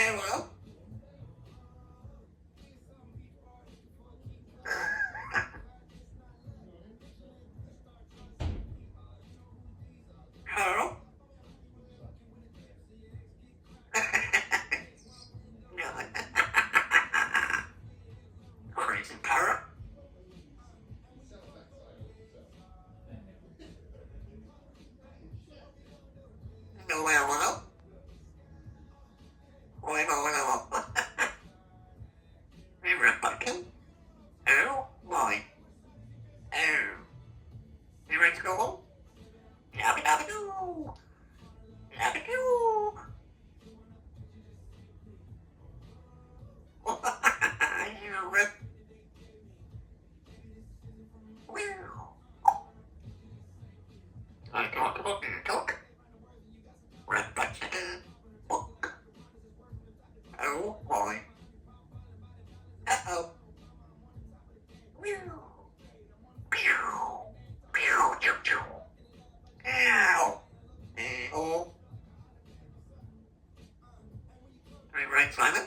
Hello? Hello? Crazy parrot? No, hello? Hello? Hey, Republican? Oh, boy. Oh. You ready to go home? Yabba dabba doo! Yabba doo! You rip. I talk about you talk. Republican book. Oh, boy. Uh-oh. Pew. Pew. Pew, choo, choo. Ow. Oh. Are you right, Simon?